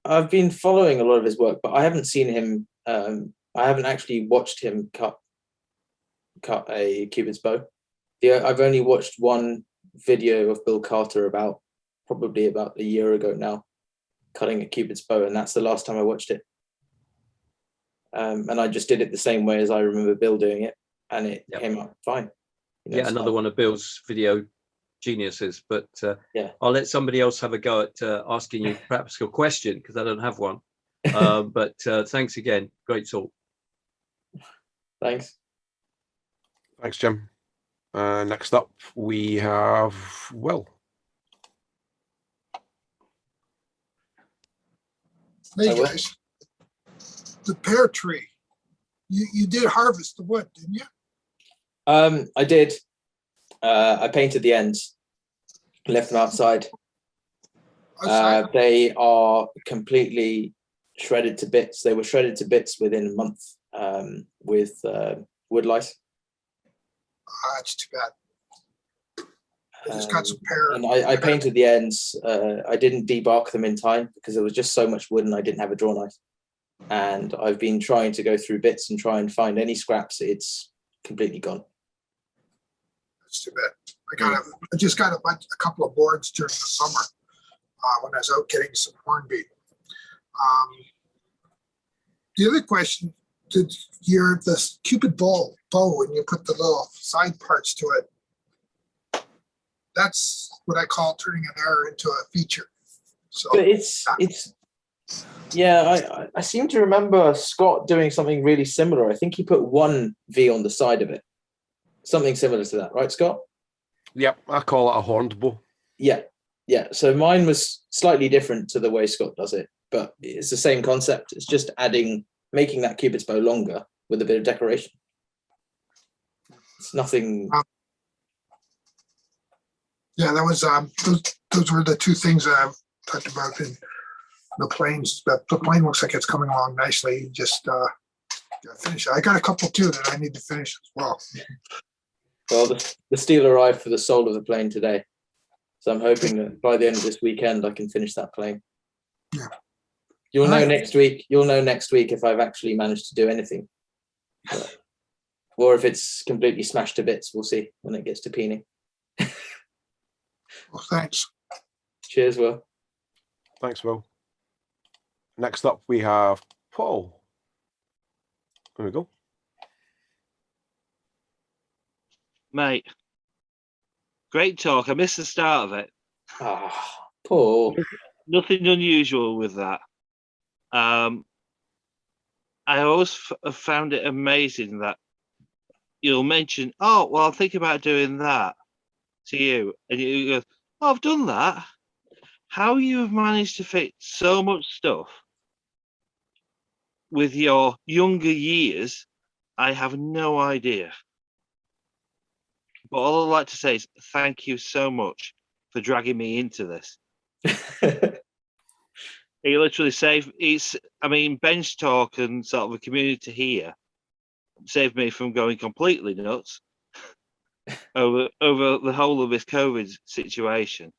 I've been following a lot of his work, but I haven't seen him. I haven't actually watched him cut a Cupid's bow. I've only watched one video of Bill Carter probably about a year ago now, cutting a Cupid's bow, and that's the last time I watched it. And I just did it the same way as I remember Bill doing it, and it came out fine. You know, yeah, another one of Bill's video geniuses. But yeah, I'll let somebody else have a go at asking you perhaps a question, because I don't have one. But thanks again. Great talk. Thanks. Thanks, Jim. Next up, we have Will. Hey guys, the pear tree. You did harvest the wood, didn't you? I did. I painted the ends, left them outside. They are completely shredded to bits. They were shredded to bits within a month with wood lice. That's too bad. I just got some pear. And I painted the ends. I didn't debark them in time because there was just so much wood and I didn't have a draw knife. And I've been trying to go through bits and try and find any scraps. It's completely gone. That's too bad. I just got a couple of boards during the summer when I was out getting some hornbeat. The other question, did the Cupid bow, when you put the little side parts to it, that's what I call turning an error into a feature. So but yeah, I seem to remember Scott doing something really similar. I think he put one V on the side of it. Something similar to that, right, Scott? Yep, I call it a horned bow. Yeah. So mine was slightly different to the way Scott does it, but it's the same concept. It's just making that Cupid's bow longer with a bit of decoration. It's nothing. Yeah, that was those were the two things that I've talked about in the planes. The plane looks like it's coming along nicely. Just finish it. I got a couple too that I need to finish as well. Well, the steel arrived for the sole of the plane today, so I'm hoping that by the end of this weekend I can finish that plane. Yeah. You'll know next week. You'll know next week if I've actually managed to do anything, or if it's completely smashed to bits. We'll see when it gets to peening. Well, thanks. Cheers, Will. Thanks, Will. Next up, we have Paul. There we go. Mate, great talk. I missed the start of it. Paul. Nothing unusual with that. I always found it amazing that you'll mention, oh, well, I'll think about doing that to you. And you go, oh, I've done that. How you have managed to fit so much stuff with your younger years, I have no idea. But all I'd like to say is thank you so much. for dragging me into this. He literally saved. Bench talk and sort of a community here saved me from going completely nuts over the whole of this COVID situation.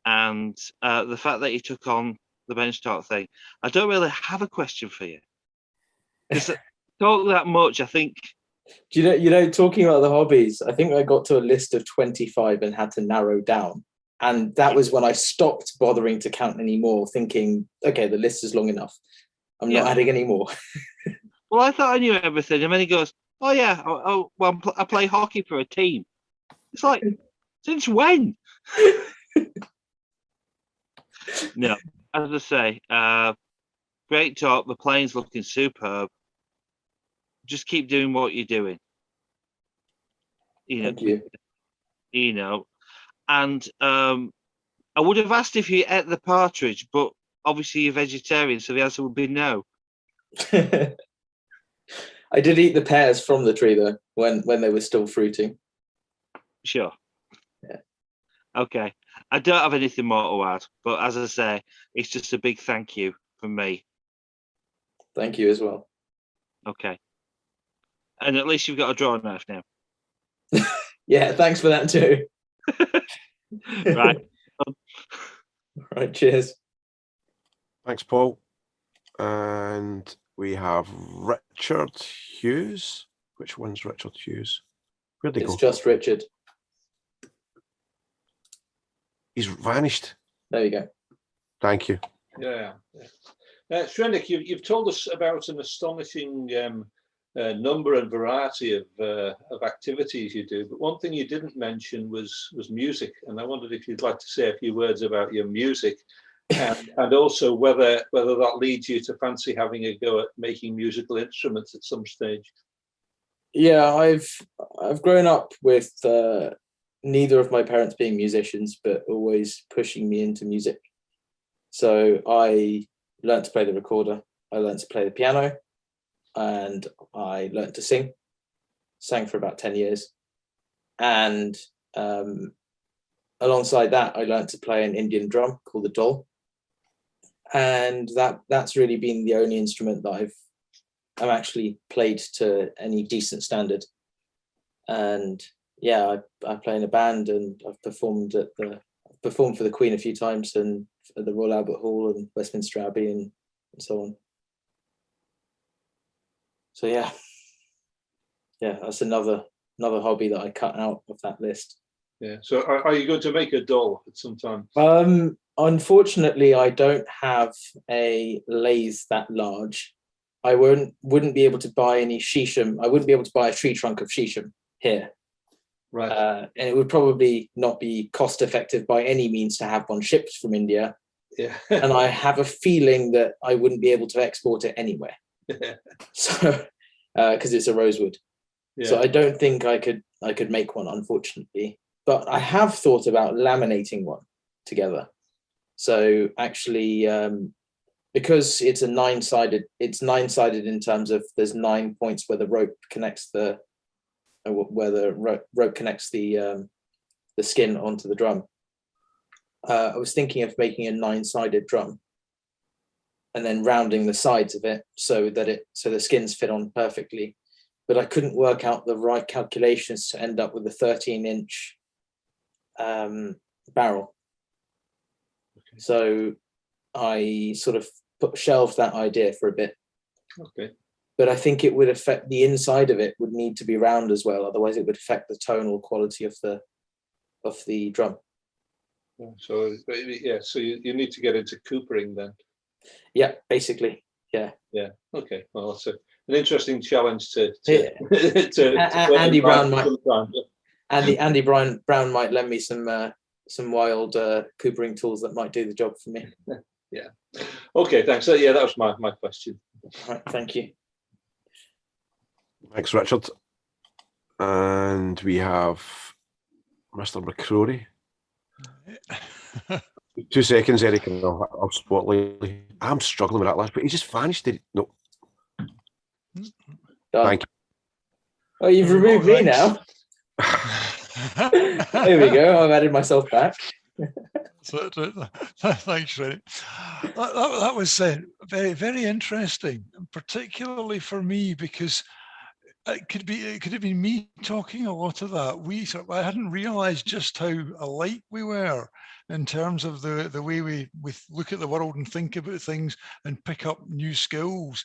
And the fact that he took on the bench talk thing, I don't really have a question for you. Because talk that much, I think. Do you know, talking about the hobbies, I think I got to a list of 25 and had to narrow down. And that was when I stopped bothering to count anymore, thinking, okay, the list is long enough. I'm not adding any more. Well, I thought I knew everything. And then he goes, oh, yeah, I play hockey for a team. It's like, since when? No, as I say, great talk. The plane's looking superb. Just keep doing what you're doing. Thank you. You know, and I would have asked if you ate the partridge, but obviously you're vegetarian, so the answer would be no. I did eat the pears from the tree though, when they were still fruiting. Sure. Yeah. Okay. I don't have anything more to add, but as I say, it's just a big thank you from me. Thank you as well. Okay. And at least you've got a drawing knife now. Yeah, thanks for that too. Right. Right, cheers. Thanks, Paul. And we have Richard Hughes. Which one's Richard Hughes? Where'd they go? It's just Richard. He's vanished. There you go. Thank you. Yeah. Shrenik, you've told us about an astonishing number and variety of activities you do, but one thing you didn't mention was music, and I wondered if you'd like to say a few words about your music, and also whether that leads you to fancy having a go at making musical instruments at some stage. Yeah, I've grown up with neither of my parents being musicians, but always pushing me into music. So I learned to play the recorder, I learned to play the piano, and I learned to sing. Sang for about 10 years. And alongside that, I learned to play an Indian drum called the dol. And that's really been the only instrument that I've actually played to any decent standard. And yeah, I play in a band, and I've performed for the Queen a few times, and at the Royal Albert Hall and Westminster Abbey and so on. So yeah, that's another hobby that I cut out of that list. Yeah. So are you going to make a dol at some time? Unfortunately, I don't have a lathe that large. I wouldn't be able to buy any shisham. I wouldn't be able to buy a tree trunk of shisham here. Right. And it would probably not be cost effective by any means to have one shipped from India. Yeah. And I have a feeling that I wouldn't be able to export it anywhere. So, because it's a rosewood. Yeah. So I don't think I could make one, unfortunately. But I have thought about laminating one together. So actually, because it's nine-sided in terms of there's 9 points where the rope connects the skin onto the drum. I was thinking of making a 9-sided drum and then rounding the sides of it so the skins fit on perfectly. But I couldn't work out the right calculations to end up with a 13-inch barrel. Okay. So I sort of shelved that idea for a bit. Okay. But I think it would affect the inside of it would need to be round as well. Otherwise it would affect the tonal quality of the drum. So you need to get into coopering then. Yeah, basically. Yeah. Yeah. Okay. Well, that's an interesting challenge to Andy Brown might. Andy Brown might lend me some wild coopering tools that might do the job for me. Yeah. Okay. Thanks. So, yeah, that was my question. All right. Thank you. Thanks, Richard. And we have Mr. McCrory. 2 seconds, Eric, and I'll spotlight. I'm struggling with that last, but he just vanished. No. Done. Thank you. Oh, you've removed me now. There we go. I've added myself back. So, thanks, Shrenik. That was very, very interesting, particularly for me, because it could have been me talking a lot of that. I hadn't realised just how alike we were in terms of the way we look at the world and think about things and pick up new skills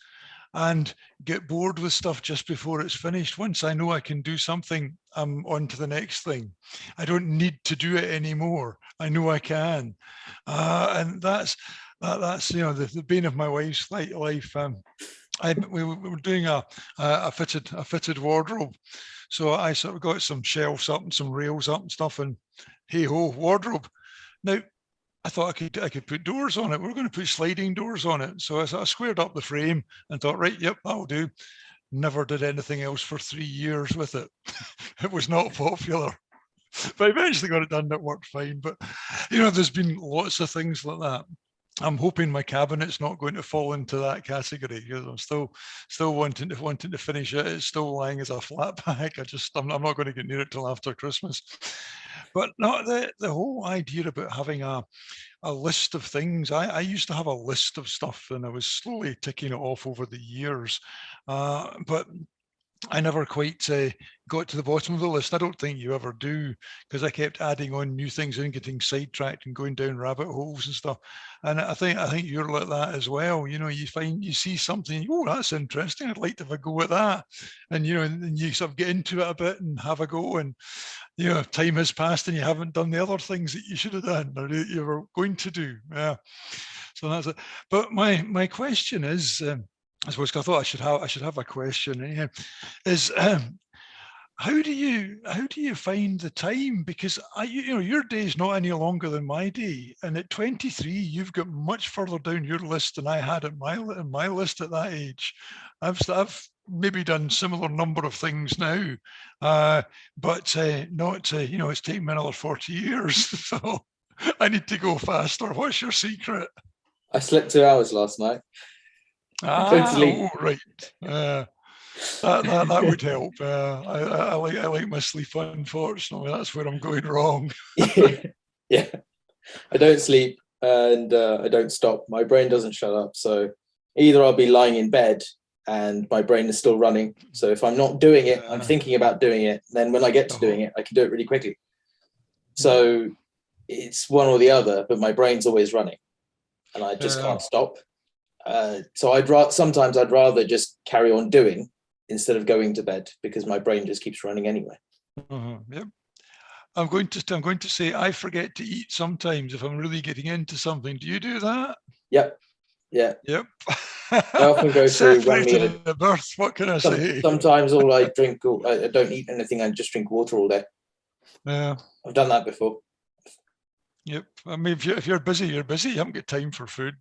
and get bored with stuff just before it's finished. Once I know I can do something, I'm on to the next thing. I don't need to do it anymore. I know I can, and that's the bane of my wife's life. We were doing a fitted wardrobe, so I sort of got some shelves up and some rails up and stuff, and hey ho, wardrobe. Now I thought I could put doors on it. We're going to put sliding doors on it. So I squared up the frame and thought, right, yep, that'll do. Never did anything else for 3 years with it. It was not popular. But I eventually got it done. It worked fine. But, there's been lots of things like that. I'm hoping my cabinet's not going to fall into that category, because I'm still wanting to finish it. It's still lying as a flat pack. I'm not going to get near it till after Christmas. But not the whole idea about having a list of things. I used to have a list of stuff, and I was slowly ticking it off over the years. But I never quite got to the bottom of the list. I don't think you ever do, because I kept adding on new things and getting sidetracked and going down rabbit holes and stuff. And I think you're like that as well. You see something, oh, that's interesting, I'd like to have a go at that. And and you sort of get into it a bit and have a go, and time has passed and you haven't done the other things that you should have done or that you were going to do. Yeah. So that's it. But my question is, I suppose I thought I should have a question. Is how do you find the time? Because your day is not any longer than my day, and at 23, you've got much further down your list than I had at my list at that age. I've maybe done similar number of things now, but not. It's taken me another 40 years, so I need to go faster. What's your secret? I slept 2 hours last night. Oh, right. That would help. I like my sleep. Unfortunately, that's where I'm going wrong. Yeah, I don't sleep and I don't stop. My brain doesn't shut up. So either I'll be lying in bed and my brain is still running. So if I'm not doing it, I'm thinking about doing it. Then when I get to doing it, I can do it really quickly. So it's one or the other, but my brain's always running, and I just can't stop. So sometimes I'd rather just carry on doing instead of going to bed, because my brain just keeps running anyway. Yep. I'm going to say I forget to eat sometimes if I'm really getting into something. Do you do that? Yep. Yeah. Yep. I often go through one meal at birth. What can I say? Sometimes all I drink, I don't eat anything. I just drink water all day. Yeah. I've done that before. Yep. I mean, if you're busy, you're busy. You haven't got time for food.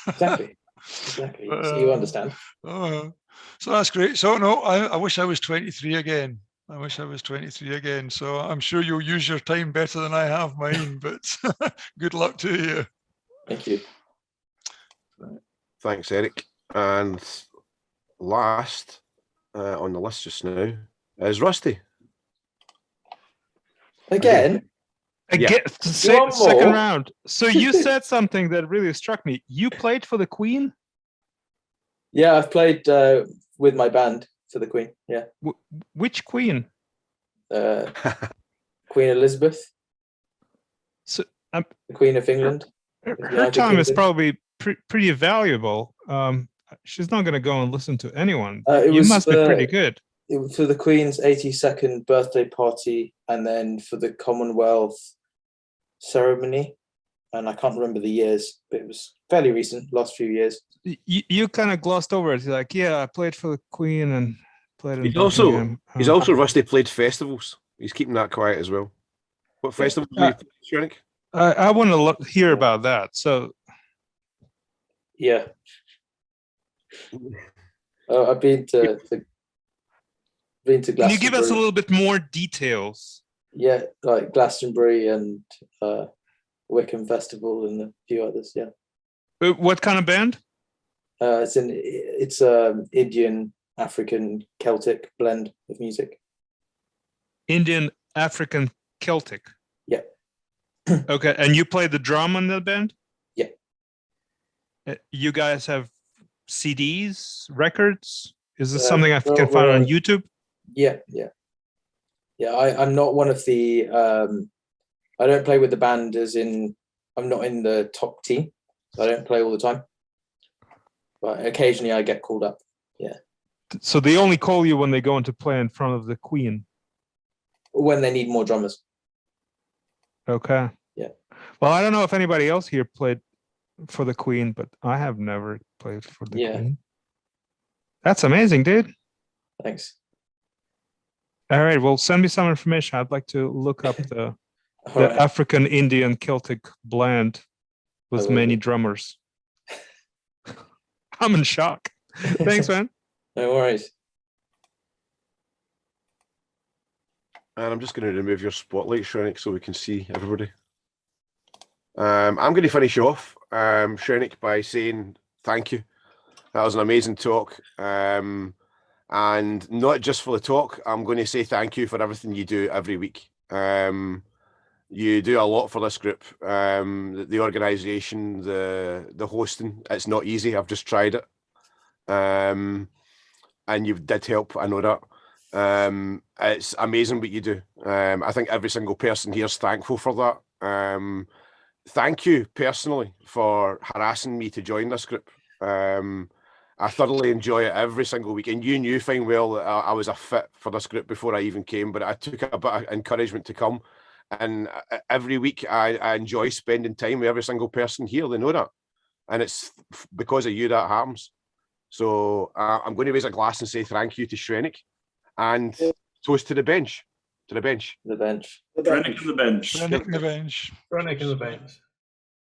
Exactly. So you understand. So that's great. So no, I wish I was 23 again. So I'm sure you'll use your time better than I have mine, but good luck to you. Thank you. Thanks, Eric. And last on the list just now is Rusty. Again? Second round. So you said something that really struck me. You played for the Queen? Yeah, I've played with my band for the Queen. Yeah. Which Queen? Queen Elizabeth. So the Queen of England. Her time is probably pretty valuable. She's not going to go and listen to anyone. You must be pretty good. It was for the Queen's 82nd birthday party, and then for the Commonwealth ceremony, and I can't remember the years, but it was fairly recent, last few years. You kind of glossed over it. You're like, yeah, I played for the Queen and played in He's also Rusty played festivals. He's keeping that quiet as well. What festival do you play, Shrenik? I want to hear about that. So yeah, I've been to Glastonbury. Can you give us a little bit more details? Yeah, like Glastonbury and Wickham Festival and a few others. Yeah. What kind of band? It's Indian, African, Celtic blend of music. Indian, African Celtic. Yeah. Okay, and you play the drum in the band? Yeah. You guys have CDs, records? Is this Uh, something I well, can find on well, YouTube? Yeah. I'm not one of the. I don't play with the band, as in I'm not in the top team. So I don't play all the time, but occasionally I get called up. Yeah. So they only call you when they go into play in front of the Queen. When they need more drummers. Okay. Yeah. Well, I don't know if anybody else here played for the Queen, but I have never played for the Queen. That's amazing, dude. Thanks. All right. Well, send me some information. I'd like to look up the right. African Indian Celtic blend with many drummers. I'm in shock. Thanks, man. No worries. And I'm just going to remove your spotlight, Shrenik, so we can see everybody. I'm going to finish off, Shrenik, by saying thank you. That was an amazing talk. And not just for the talk, I'm going to say thank you for everything you do every week. You do a lot for this group. The organisation, the hosting, it's not easy. I've just tried it. And you did help, I know that. It's amazing what you do. I think every single person here is thankful for that. Thank you personally for harassing me to join this group. I thoroughly enjoy it every single week, and you knew fine well that I was a fit for this group before I even came, but I took a bit of encouragement to come, and every week I enjoy spending time with every single person here. They know that, and it's because of you that happens. So I'm going to raise a glass and say thank you to Shrenik. And toast to the bench. To the bench. The bench. Shrenik to the bench. Shrenik to the bench. Shrenik to the bench.